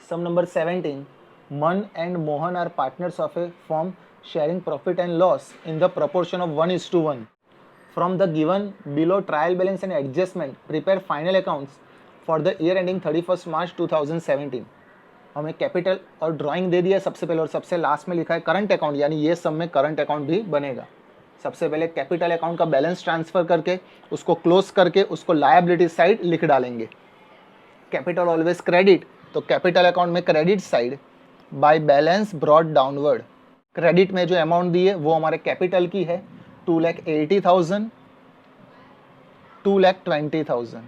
Sum number 17. Man and Mohan are partners of a firm sharing profit and loss in the proportion of 1:1. From the given below trial balance and adjustment, prepare final accounts for the year ending 31st March 2017. हमें capital और drawing दे दिया सबसे पहले, और सबसे last में लिखा है करंट अकाउंट, यानी ये सब में करंट अकाउंट भी बनेगा। सबसे पहले कैपिटल अकाउंट का बैलेंस ट्रांसफर करके उसको क्लोज करके उसको लायबिलिटी साइड लिख डालेंगे। कैपिटल ऑलवेज क्रेडिट, तो कैपिटल अकाउंट में credit side bye balance brought downward. Credit में जो अमाउंट दी है वो हमारे कैपिटल की है 2,80,000, 2,20,000।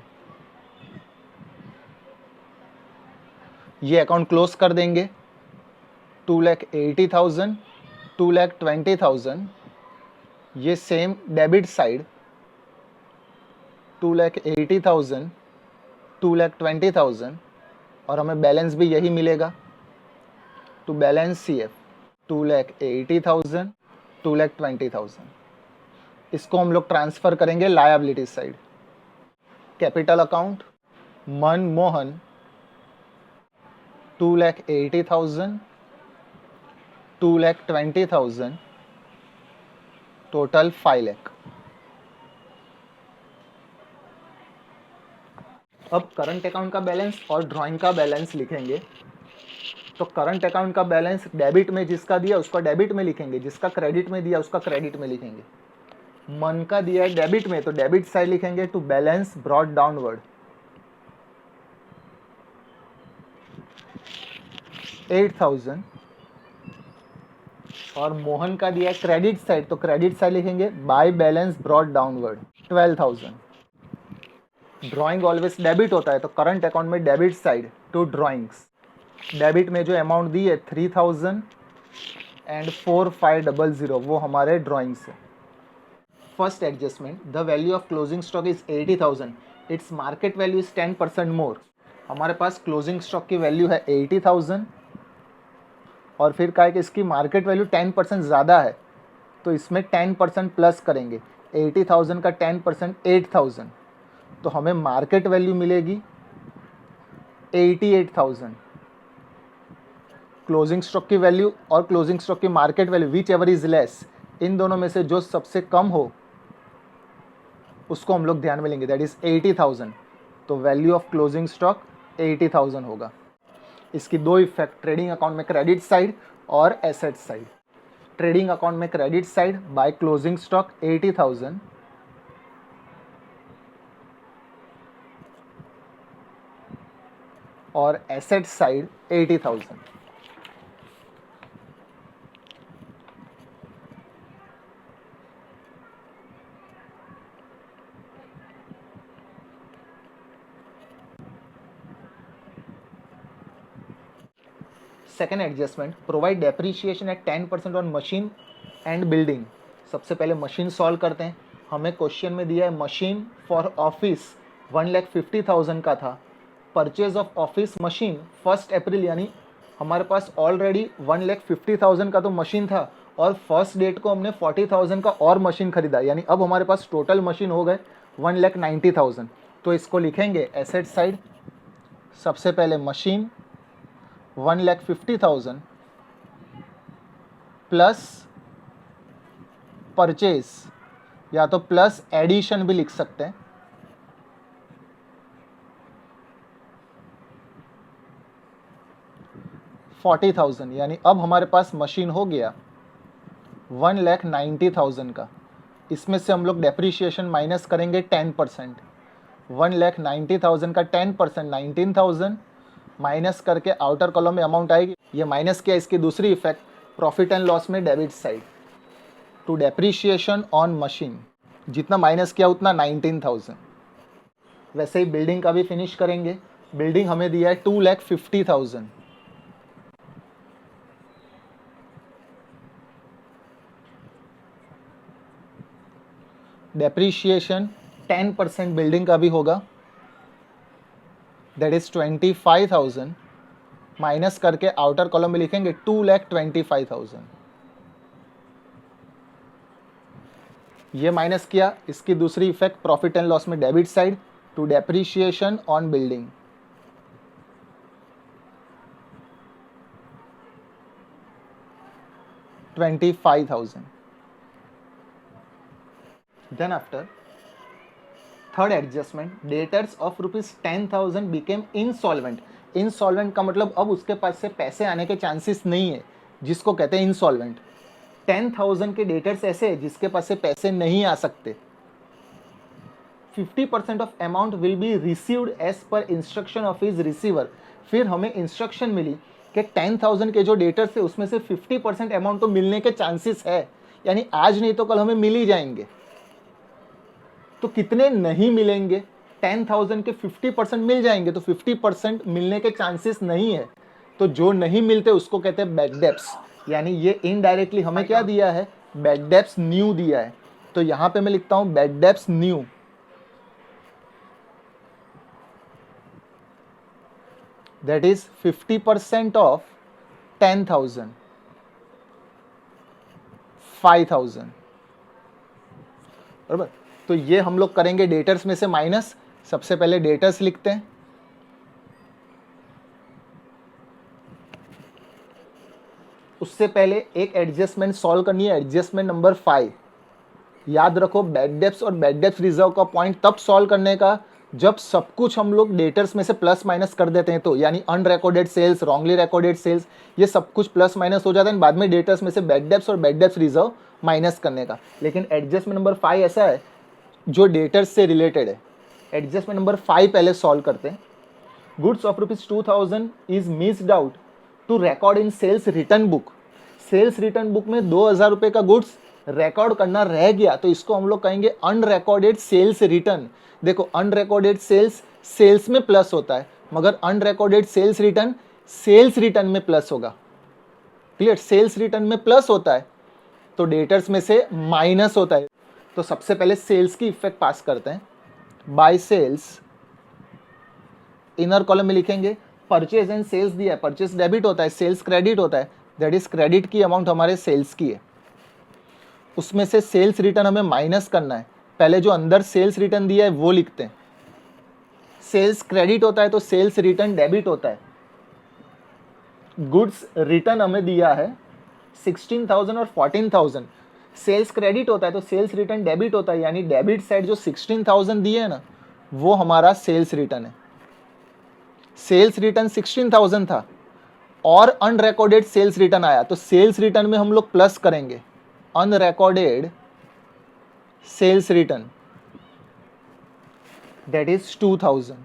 ये अकाउंट क्लोज कर देंगे। 2,80,000, 2,20,000, ये सेम डेबिट साइड 2,80,000, 2,20,000, और हमें बैलेंस भी यही मिलेगा। To balance CF 2,80,000, 2,20,000। इसको हम लोग ट्रांसफर करेंगे liability side. Capital account Manmohan 2,80,000, 2,20,000, total 5 lakh. अब करंट अकाउंट का बैलेंस और ड्राइंग का बैलेंस लिखेंगे। तो करंट अकाउंट का बैलेंस डेबिट में जिसका दिया उसका डेबिट में लिखेंगे, जिसका क्रेडिट में दिया उसका क्रेडिट में लिखेंगे। मन का दिया है डेबिट में, तो डेबिट साइड लिखेंगे टू बैलेंस ब्रॉड डाउनवर्ड 8,000, और मोहन का दिया है क्रेडिट साइड, तो क्रेडिट साइड लिखेंगे by balance brought downward 12,000। Drawing always debit होता है, तो करंट अकाउंट में debit side to drawings. Debit में जो अमाउंट दी है 3,000 एंड 4,500, वो हमारे ड्राइंग्स है। First adjustment, the value of closing stock is 80,000, its market value is 10% मोर। हमारे पास क्लोजिंग स्टॉक की वैल्यू है 80,000, और फिर कहा है कि इसकी मार्केट वैल्यू 10% ज़्यादा है, तो इसमें 10% प्लस करेंगे। 80,000 का 10% 8,000, तो हमें मार्केट वैल्यू मिलेगी 88,000। क्लोजिंग स्टॉक की वैल्यू और क्लोजिंग स्टॉक की market value whichever is less, इन दोनों में से जो सबसे कम हो उसको हम लोग ध्यान में लेंगे, दैट इज 80,000। तो वैल्यू ऑफ क्लोजिंग स्टॉक 80,000 होगा। इसकी दो इफेक्ट, ट्रेडिंग अकाउंट में क्रेडिट साइड और एसेट साइड। ट्रेडिंग अकाउंट में credit side by closing stock 80,000, और asset side 80,000। Second adjustment, provide depreciation at 10% on machine and building. सबसे पहले मशीन सॉल्व करते हैं। हमें क्वेश्चन में दिया है मशीन फॉर ऑफिस 1,50,000 का था। परचेज ऑफ ऑफिस मशीन 1 अप्रैल, यानी हमारे पास ऑलरेडी 1,50,000 का तो मशीन था, और फर्स्ट डेट को हमने 40,000 का और मशीन खरीदा, यानी अब हमारे पास टोटल मशीन हो गए 1,90,000। तो इसको लिखेंगे एसेट साइड। सबसे पहले मशीन 1,50,000 प्लस परचेज, या तो प्लस एडिशन भी लिख सकते हैं, $40,000, यानी अब हमारे पास मशीन हो गया 1,90,000 का। इसमें से हम लोग डेप्रीशिएशन माइनस करेंगे 10%। 1,90,000 का 10% 19,000 माइनस करके आउटर कॉलम में अमाउंट आएगी। ये माइनस किया, इसकी दूसरी इफेक्ट प्रॉफिट एंड लॉस में debit side to depreciation on machine, जितना माइनस किया उतना 19,000। वैसे ही बिल्डिंग का भी फिनिश करेंगे। बिल्डिंग हमें दिया है 2,50,000, डेप्रीशिएशन 10% बिल्डिंग का भी होगा, दैट इज 25,000, माइनस करके आउटर कॉलम में लिखेंगे 2,25,000। ये माइनस किया, इसकी दूसरी इफेक्ट प्रॉफिट एंड लॉस में debit side to depreciation on building. 25,000. Then after third adjustment, debtors of rupees 10,000 became insolvent. Insolvent का मतलब अब उसके पास से पैसे आने के चांसेस नहीं है, जिसको कहते हैं insolvent. 10,000 के डेटर्स ऐसे हैं जिसके पास से पैसे नहीं आ सकते. 50% of amount will be received as per instruction of his receiver. फिर हमें इंस्ट्रक्शन मिली कि 10,000 के जो डेटर्स है उसमें से 50% अमाउंट तो मिलने के चांसेस है, यानी आज नहीं तो कल हमें मिल ही जाएंगे. तो कितने नहीं मिलेंगे? 10,000 के 50% मिल जाएंगे, तो 50% मिलने के चांसेस नहीं है. तो जो नहीं मिलते उसको कहते हैं बैड डेब्ट्स. यानी ये इनडायरेक्टली हमें क्या दिया है? बैड डेब्ट्स न्यू दिया है. तो यहां पे मैं लिखता हूं bad debts new. That is 50% of 10,000, 5,000. बराबर. तो ये हम लोग करेंगे डेटर्स में से माइनस. सबसे पहले डेटर्स लिखते हैं. उससे पहले एक एडजस्टमेंट सॉल्व करनी है, एडजस्टमेंट नंबर 5. याद रखो बैड डेब्ट्स और बैड डेब्ट्स रिजर्व का पॉइंट तब सॉल्व करने का जब सब कुछ हम लोग डेटर्स में से प्लस माइनस कर देते हैं. तो यानी unrecorded sales, wrongly recorded sales, ये सब कुछ प्लस माइनस हो जाता है. बाद में डेटर्स में से बैड डेब्ट्स और बैड डेब्ट्स रिजर्व माइनस करने का. लेकिन एडजस्टमेंट नंबर 5 ऐसा है जो डेटर्स से रिलेटेड है. एडजस्टमेंट नंबर 5 पहले सॉल्व करते हैं. Goods of rupees 2,000 is missed out to record in sales return book. Sales return book में 2,000 रुपये का गुड्स रिकॉर्ड करना रह गया, तो इसको हम लोग कहेंगे अनरिकॉर्डेड सेल्स रिटर्न. देखो अनरिकॉर्डेड सेल्स सेल्स में प्लस होता है, मगर unrecorded sales return sales return में प्लस होगा. क्लियर? सेल्स रिटर्न में प्लस होता है तो डेटर्स में से माइनस होता है. तो सबसे पहले सेल्स की इफेक्ट पास करते हैं. बाय सेल्स इनर कॉलम में लिखेंगे परचेज एंड सेल्स दिया है. परचेज डेबिट होता है, सेल्स क्रेडिट होता है. दैट इज क्रेडिट की अमाउंट हमारे सेल्स की है. उसमें से सेल्स रिटर्न हमें माइनस करना है. पहले जो अंदर सेल्स रिटर्न दिया है वो लिखते हैं. सेल्स क्रेडिट होता है तो सेल्स रिटर्न डेबिट होता है. गुड्स रिटर्न हमें दिया है 16,000 और 14,000. सेल्स क्रेडिट होता है तो सेल्स रिटर्न डेबिट होता है, यानी डेबिट साइड जो 16,000 दिए है ना वो हमारा सेल्स रिटर्न है. सेल्स रिटर्न 16,000 था और अनरिकॉर्डेड सेल्स रिटर्न आया, तो सेल्स रिटर्न में हम लोग प्लस करेंगे unrecorded sales return, that is 2,000.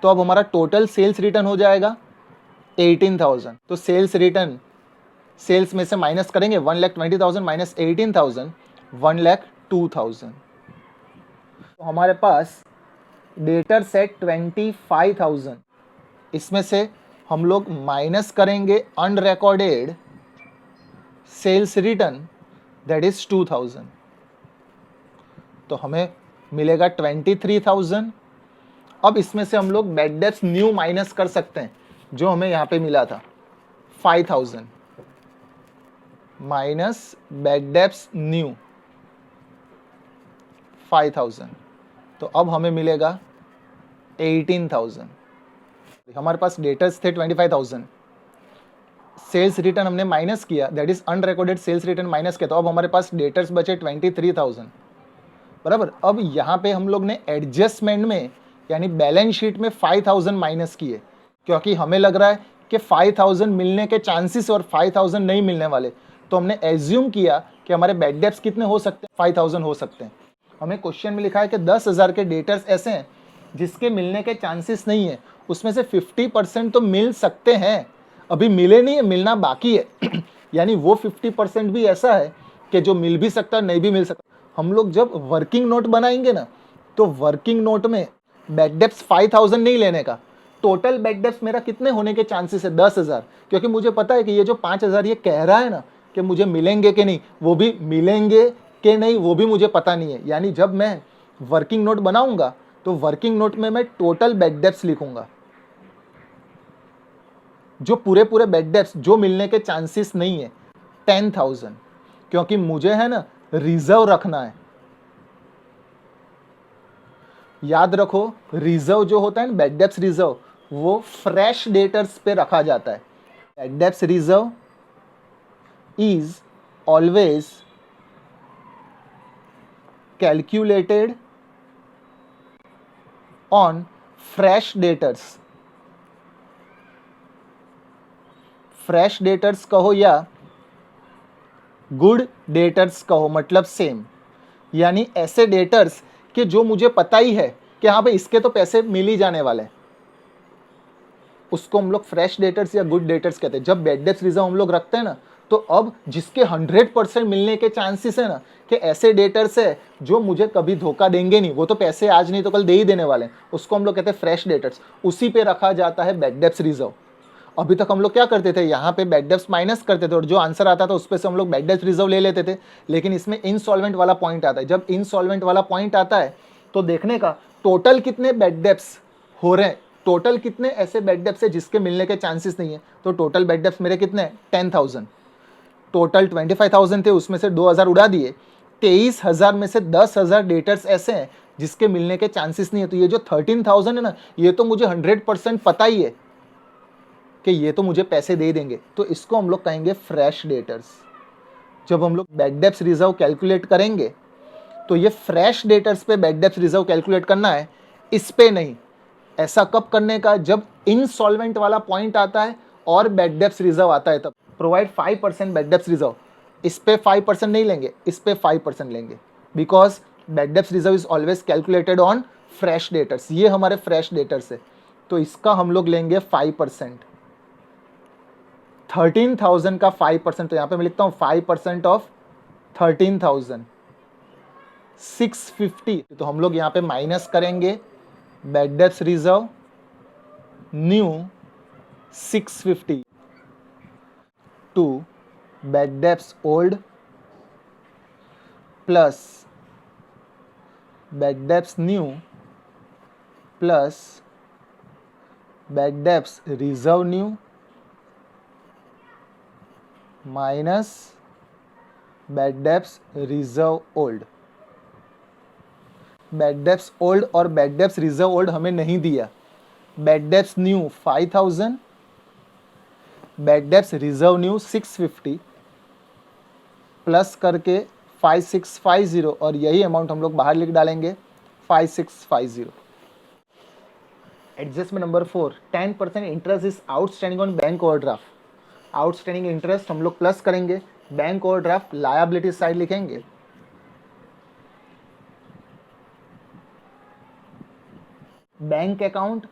तो अब हमारा टोटल सेल्स रिटर्न हो जाएगा 18,000. तो सेल्स रिटर्न सेल्स में से माइनस करेंगे 1,20,000 माइनस 18,000, 1,02,000. तो हमारे पास डेटर सेट 25,000. इसमें से हम लोग माइनस करेंगे unrecorded sales return, that is 2,000. तो हमें मिलेगा 23,000. अब इसमें से हम लोग बैड डेब्ट्स न्यू माइनस कर सकते हैं, जो हमें यहाँ पे मिला था 5,000 माइनस बैड डेब्ट्स न्यू 5,000. तो अब हमें मिलेगा 18,000. हमारे पास डेटर्स थे 25,000. सेल्स रिटर्न हमने माइनस किया, that is unrecorded sales return minus किया, तो अब हमारे पास डेटर्स बचे 23,000. बराबर. अब यहाँ पे हम लोग ने एडजस्टमेंट में यानी बैलेंस शीट में 5,000 माइनस किए, क्योंकि हमें लग रहा है कि 5,000 मिलने के चांसेस और 5,000 नहीं मिलने वाले. तो हमने एज्यूम किया कि हमारे बैड डेब्ट्स कितने हो सकते हैं? 5,000 हो सकते हैं. हमें क्वेश्चन में लिखा है कि 10,000 के डेटर्स ऐसे हैं जिसके मिलने के चांसेस नहीं है. उसमें से 50% तो मिल सकते हैं, अभी मिले नहीं है, मिलना बाकी है. यानी वो 50% भी ऐसा है कि जो मिल भी सकता है, नहीं भी मिल सकता. हम लोग जब वर्किंग नोट बनाएंगे ना, तो वर्किंग नोट में बैड डेब्ट्स 5,000 नहीं लेने का. टोटल बैड डेब्ट्स मेरा कितने होने के चांसेस है? 10,000. क्योंकि मुझे पता है कि ये जो 5,000 ये कह रहा है ना कि मुझे मिलेंगे कि नहीं, वो भी मिलेंगे कि नहीं वो भी मुझे पता नहीं है. यानी जब मैं वर्किंग नोट बनाऊंगा तो वर्किंग नोट में मैं टोटल बैड डेब्ट्स लिखूंगा, जो पूरे पूरे बैड डेब्ट्स जो मिलने के चांसेस नहीं है 10,000. क्योंकि मुझे है ना रिजर्व रखना है. याद रखो रिजर्व जो होता है ना, बैड डेब्ट्स रिजर्व, वो फ्रेश डेटर्स पे रखा जाता है. Bad debts reserve is always calculated on fresh debtors. Fresh debtors कहो या गुड डेटर्स कहो, मतलब सेम, यानी ऐसे डेटर्स कि जो मुझे पता ही है कि हाँ भाई इसके तो पैसे मिल ही जाने वाले हैं, उसको हम लोग फ्रेश डेटर्स या गुड डेटर्स कहते हैं। जब बैड डेट्स रिजर्व हम लोग रखते हैं ना, तो अब जिसके 100% मिलने के चांसेस है ना, कि ऐसे डेटर्स है जो मुझे कभी धोखा देंगे नहीं, वो तो पैसे आज नहीं तो कल दे ही देने वाले हैं, उसको हम लोग कहते हैं फ्रेश डेटर्स। उसी पे रखा जाता है बैड डेट्स रिजर्व। अभी तक हम लोग क्या करते थे, यहाँ पे बैड डेट्स माइनस करते थे और जो आंसर आता था उस पे से हम लोग बैड डेट्स रिजर्व ले लेते थे। लेकिन इसमें इनसॉल्वेंट वाला पॉइंट आता है। जब इनसॉल्वेंट वाला पॉइंट आता है तो देखने का टोटल कितने बैड डेट्स हो रहे हैं, टोटल कितने ऐसे बैड डेट्स है जिसके मिलने के चांसेस नहीं है। तो टोटल बैड डेट्स मेरे कितने हैं, 10,000। टोटल 25,000 थे, उसमें से 2,000 उड़ा दिए, 23,000 में से 10,000 डेटर्स ऐसे हैं जिसके मिलने के चांसेस नहीं है। तो ये जो 13,000 है ना, ये तो मुझे 100% पता ही है कि ये तो मुझे पैसे दे देंगे, तो इसको हम लोग कहेंगे फ्रेश डेटर्स। जब हम लोग बैड डेट्स रिजर्व कैलकुलेट करेंगे तो ये फ्रेश डेटर्स पे बैड डेट्स रिजर्व कैलकुलेट करना है, इस पे नहीं। ऐसा कब करने का, जब इनसॉल्वेंट वाला पॉइंट आता है और बैड डेट्स रिजर्व आता है तब। प्रोवाइड 5% बैड डेट्स रिजर्व, इस पे 5% नहीं लेंगे, इस पे 5% लेंगे, because bad debts reserve is always calculated on fresh debtors. ये हमारे फ्रेश डेटर्स है, तो इसका हम लोग लेंगे 5%। 13,000 का 5%, तो यहाँ पे मैं लिखता हूँ 5% ऑफ 13,000, 650। तो हम लोग यहाँ पे माइनस करेंगे bad debts reserve new 650 to bad debts old plus bad debts new plus bad debts reserve new minus bad debts reserve old. Bad debts old और बैड डेट्स रिजर्व ओल्ड हमें नहीं दिया। Bad debts new 5,000, bad debts reserve new 650 plus करके 5650, और यही amount हम लोग बाहर लिख डालेंगे 5650। Adjustment number 4, 10% interest is outstanding on bank overdraft. Outstanding interest हम लोग प्लस करेंगे, बैंक ओवरड्राफ्ट लायबिलिटी साइड लिखेंगे, bank account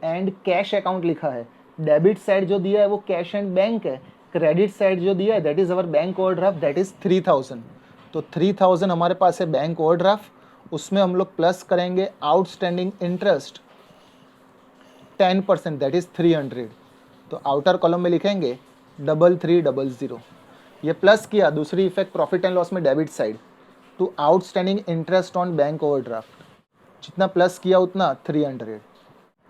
and cash account लिखा है। डेबिट साइड जो दिया है वो कैश एंड बैंक है, क्रेडिट साइड जो दिया है that is our bank overdraft, that is 3,000। तो 3,000 हमारे पास है बैंक ओवरड्राफ्ट, उसमें हम लोग प्लस करेंगे आउटस्टैंडिंग इंटरेस्ट 10%, दैट इज 300। तो आउटर कॉलम में लिखेंगे 3300। ये प्लस किया, दूसरी इफेक्ट प्रॉफिट एंड लॉस में debit side to outstanding interest on bank overdraft, जितना प्लस किया उतना 300।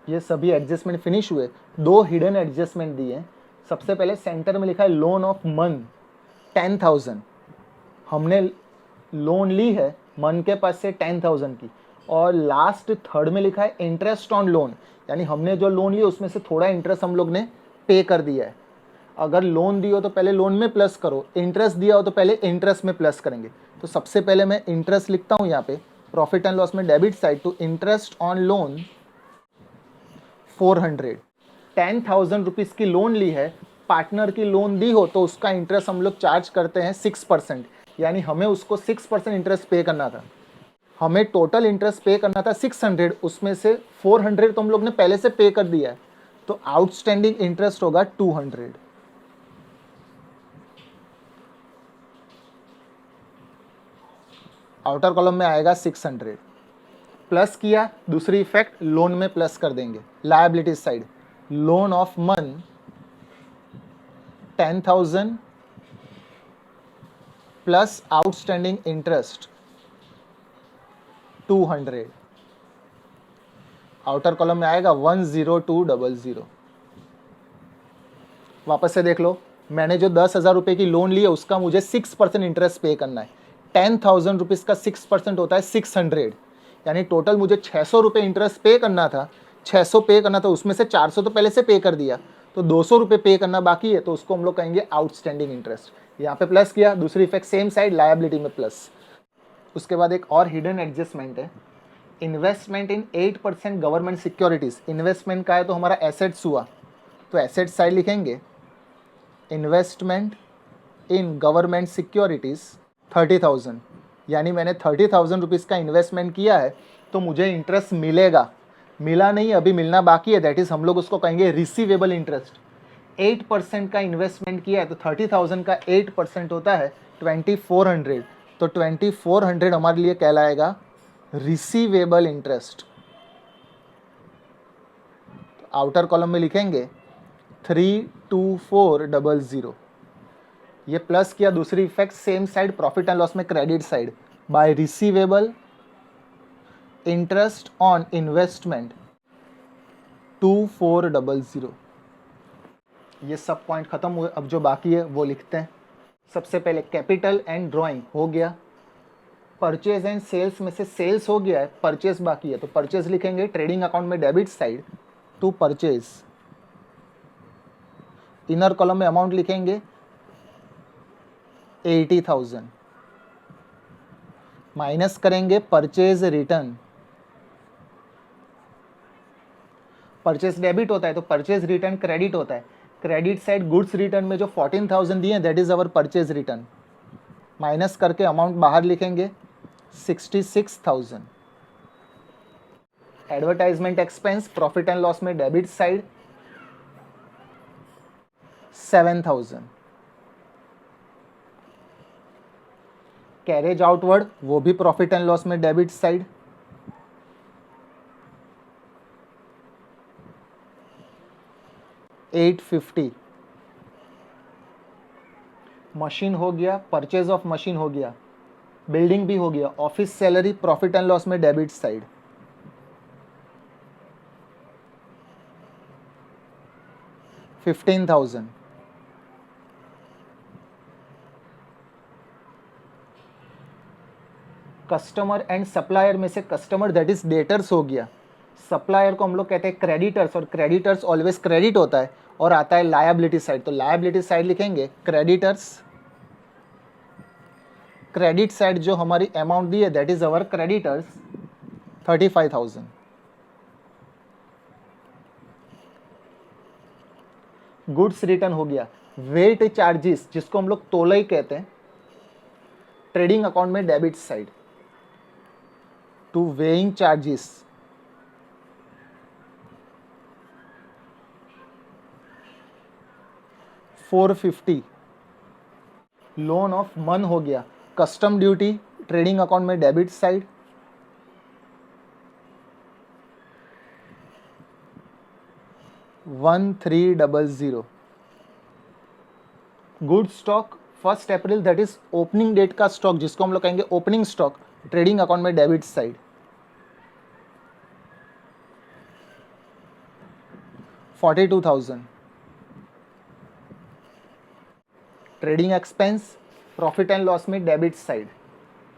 ये सभी एडजस्टमेंट फिनिश हुए। 2 हिडन एडजस्टमेंट दिए। सबसे पहले सेंटर में लिखा है लोन ऑफ मन 10,000, हमने लोन ली है मन के पास से 10,000 की, और लास्ट थर्ड में लिखा है इंटरेस्ट ऑन लोन, यानी हमने जो लोन लिया उसमें से थोड़ा इंटरेस्ट हम लोग ने पे कर दिया है। अगर लोन दिया हो तो पहले लोन में प्लस करो, इंटरेस्ट दिया हो तो पहले इंटरेस्ट में प्लस करेंगे। तो सबसे पहले मैं इंटरेस्ट लिखता हूँ यहाँ पे प्रॉफिट एंड लॉस में debit side to interest on loan 400। 10,000 rupees की लोन ली है, पार्टनर की लोन दी हो तो उसका इंटरेस्ट हम लोग चार्ज करते हैं 6%, यानी हमें उसको 6% इंटरेस्ट पे करना था। हमें टोटल इंटरेस्ट पे करना था 600, उसमें से 400 तो हम लोग ने पहले से पे कर दिया है, तो आउटस्टैंडिंग इंटरेस्ट होगा 200। आउटर कॉलम में आएगा 600, प्लस किया, दूसरी इफेक्ट लोन में प्लस कर देंगे, लायबिलिटी साइड लोन ऑफ मन 10,000 plus outstanding interest 200। Outer column में आएगा 10200। वापस से देख लो, मैंने जो 10,000 रुपये की लोन ली है उसका मुझे 6% इंटरेस्ट पे करना है। 10,000 रुपीज़ का 6% होता है 600, यानी टोटल मुझे 600 रुपये इंटरेस्ट पे करना था। 600 पे करना था, उसमें से 400 तो पहले से पे कर दिया, तो 200 रुपये पे करना बाकी है, तो उसको हम लोग कहेंगे आउटस्टैंडिंग इंटरेस्ट। यहाँ पे प्लस किया, दूसरी इफेक्ट सेम साइड लायबिलिटी में प्लस। उसके बाद एक और हिडन एडजस्टमेंट है, इन्वेस्टमेंट इन 8% गवर्नमेंट सिक्योरिटीज। इन्वेस्टमेंट का है तो हमारा एसेट्स हुआ, तो एसेट साइड लिखेंगे इन्वेस्टमेंट इन गवर्नमेंट सिक्योरिटीज 30,000, यानी मैंने 30,000 रुपीज़ का इन्वेस्टमेंट किया है तो मुझे इंटरेस्ट मिलेगा, मिला नहीं अभी मिलना बाकी है, दैट इज़ हम लोग उसको कहेंगे रिसीवेबल इंटरेस्ट। 8% का इन्वेस्टमेंट किया है तो 30,000 का 8% होता है 2400, तो 2400 हमारे लिए कहलाएगा रिसीवेबल इंटरेस्ट। आउटर कॉलम में लिखेंगे 32400, ये प्लस किया, दूसरी effect same side profit and loss में credit side, by receivable interest on investment 2400। ये सब पॉइंट खत्म हुए, अब जो बाकी है वो लिखते हैं। सबसे पहले कैपिटल एंड ड्राइंग हो गया, परचेज एंड सेल्स में से सेल्स हो गया है, परचेज बाकी है, तो परचेज लिखेंगे ट्रेडिंग अकाउंट में debit side to purchase. Inner column में अमाउंट लिखेंगे 80,000, माइनस करेंगे परचेज रिटर्न। परचेज डेबिट होता है तो परचेज रिटर्न क्रेडिट होता है, क्रेडिट साइड गुड्स रिटर्न में जो 14,000 दिए that is our purchase return, minus करके अमाउंट बाहर लिखेंगे 66,000। Advertisement expense profit and loss में डेबिट साइड 7,000। कैरेज आउटवर्ड वो भी प्रॉफिट एंड लॉस में डेबिट साइड 850। मशीन हो गया, परचेज ऑफ मशीन हो गया, बिल्डिंग भी हो गया, office salary profit and loss में debit side 15,000। Customer and supplier में से कस्टमर दैट इज डेटर्स हो गया, सप्लायर को हम लोग कहते हैं क्रेडिटर्स, और क्रेडिटर्स ऑलवेज क्रेडिट होता है और आता है लायबिलिटी साइड, तो लायबिलिटी साइड लिखेंगे क्रेडिटर्स। क्रेडिट साइड जो हमारी अमाउंट दी है that is our creditors 35,000। Goods return हो गया, वेट चार्जेस जिसको हम लोग तोलाई कहते हैं ट्रेडिंग अकाउंट में debit side to weighing charges 450। Loan of मन हो गया, कस्टम ड्यूटी ट्रेडिंग अकाउंट में debit side 1300। Good stock first April that is opening date का स्टॉक जिसको हम लोग कहेंगे ओपनिंग स्टॉक ट्रेडिंग अकाउंट में debit side 42,000। Trading expense profit and loss में debit side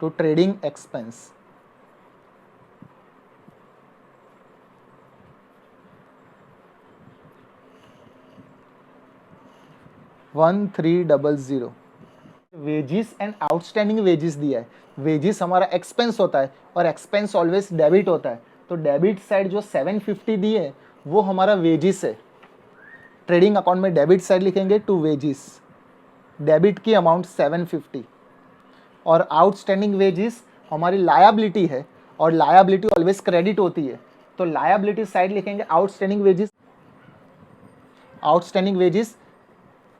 to trading expense 1300। Wages and outstanding wages दिया है, wages हमारा एक्सपेंस होता है और एक्सपेंस ऑलवेज डेबिट होता है, तो डेबिट साइड जो 750 दिए है वो हमारा वेजिस है, ट्रेडिंग अकाउंट में डेबिट साइड लिखेंगे टू वेजिस, डेबिट की अमाउंट 750। और आउटस्टैंडिंग वेजिस हमारी लायबिलिटी है और लायबिलिटी ऑलवेज क्रेडिट होती है, तो लायबिलिटी साइड लिखेंगे outstanding wages. Outstanding wages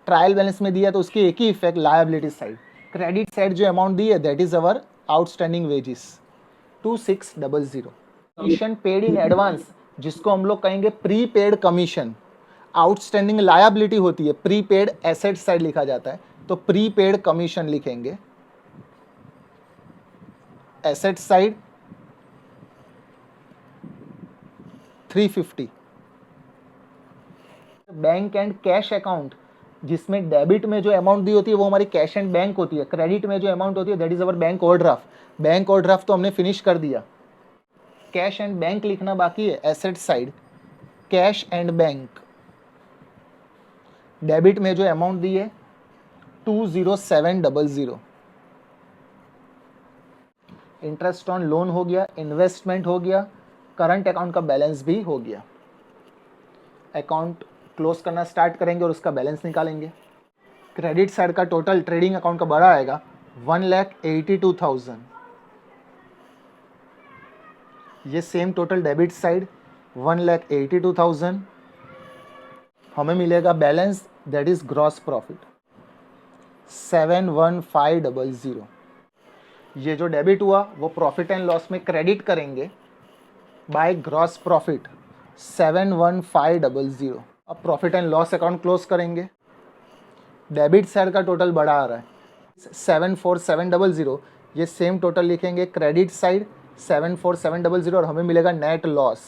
trial balance में दिया तो उसकी एक ही effect liability side, credit side जो अमाउंट दी है that is our outstanding wages 2600। Commission paid in advance जिसको हम लोग कहेंगे prepaid commission, outstanding liability होती है, प्री पेड एसेट साइड लिखा जाता है, तो प्री पेड कमीशन लिखेंगे asset side 350। Bank and cash account जिसमें डेबिट में जो अमाउंट दी होती है वो हमारी कैश एंड बैंक होती है, क्रेडिट में जो अमाउंट होती है that is our bank overdraft. Bank overdraft तो हमने फिनिश कर दिया, कैश एंड बैंक लिखना बाकी है, asset side cash and bank. Debit में जो अमाउंट दी है 20700। इंटरेस्ट ऑन लोन हो गया, इन्वेस्टमेंट हो गया, करंट अकाउंट का बैलेंस भी हो गया। अकाउंट क्लोज करना स्टार्ट करेंगे और उसका बैलेंस निकालेंगे। क्रेडिट साइड का टोटल ट्रेडिंग अकाउंट का बड़ा आएगा 1,82,000। ये सेम टोटल डेबिट साइड 1,82,000। हमें मिलेगा balance, that is gross profit 71500। ये जो डेबिट हुआ वो प्रॉफिट एंड लॉस में क्रेडिट करेंगे बाय ग्रॉस प्रॉफिट 71500। अब profit and loss account close करेंगे। डेबिट साइड का टोटल बड़ा आ रहा है 74700। ये सेम टोटल लिखेंगे क्रेडिट साइड 74700 और हमें मिलेगा नेट लॉस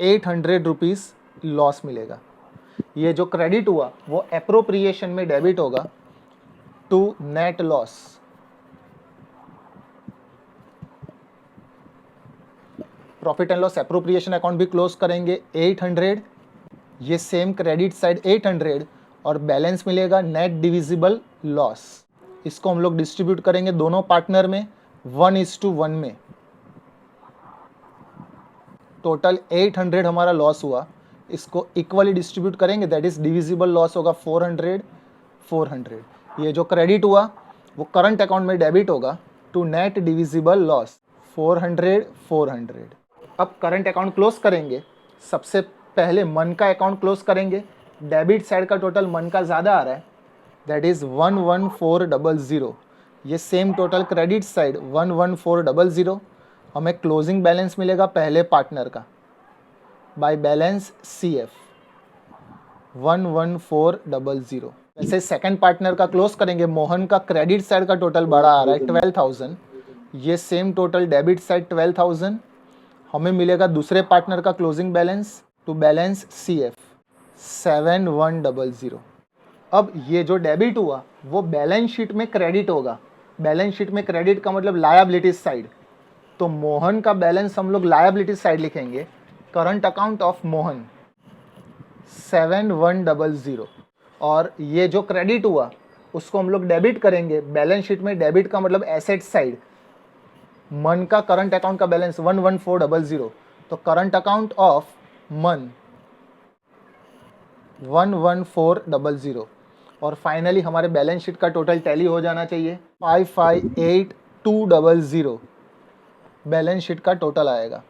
800 रुपीज़ लॉस मिलेगा। ये जो क्रेडिट हुआ वो एप्रोप्रिएशन में डेबिट होगा to net loss. Profit and loss appropriation account भी क्लोज करेंगे 800। ये सेम क्रेडिट साइड 800 और बैलेंस मिलेगा नेट डिविजिबल लॉस। इसको हम लोग डिस्ट्रीब्यूट करेंगे दोनों पार्टनर में 1:1 में। टोटल 800 हमारा लॉस हुआ, इसको इक्वली डिस्ट्रीब्यूट करेंगे, दैट इज डिविजिबल लॉस होगा 400। ये जो क्रेडिट हुआ वो करंट अकाउंट में डेबिट होगा टू नेट डिविजिबल लॉस 400। अब करंट अकाउंट क्लोज करेंगे। सबसे पहले मन का अकाउंट क्लोज करेंगे। डेबिट साइड का टोटल मन का ज़्यादा आ रहा है, दैट इज़ 11400। ये सेम टोटल क्रेडिट साइड 11400। हमें क्लोजिंग बैलेंस मिलेगा पहले पार्टनर का बाय बैलेंस CF 11400। वैसे सेकंड पार्टनर का क्लोज करेंगे। मोहन का क्रेडिट साइड का टोटल बड़ा आ रहा है 12000। ये सेम टोटल डेबिट साइड 12000। हमें मिलेगा दूसरे पार्टनर का closing balance to balance CF 7100। अब ये जो डेबिट हुआ वो बैलेंस शीट में क्रेडिट होगा। बैलेंस शीट में क्रेडिट का मतलब लायबिलिटीज साइड। तो मोहन का बैलेंस हम लोग लायबिलिटीज साइड लिखेंगे। करंट अकाउंट ऑफ मोहन 7100 और ये जो क्रेडिट हुआ उसको हम लोग डेबिट करेंगे। बैलेंस शीट में डेबिट का मतलब एसेट साइड। मन का करंट अकाउंट का बैलेंस 11400, तो करंट अकाउंट ऑफ मन 11400 और फाइनली हमारे बैलेंस शीट का टोटल टैली हो जाना चाहिए 558200 बैलेंस शीट का टोटल आएगा।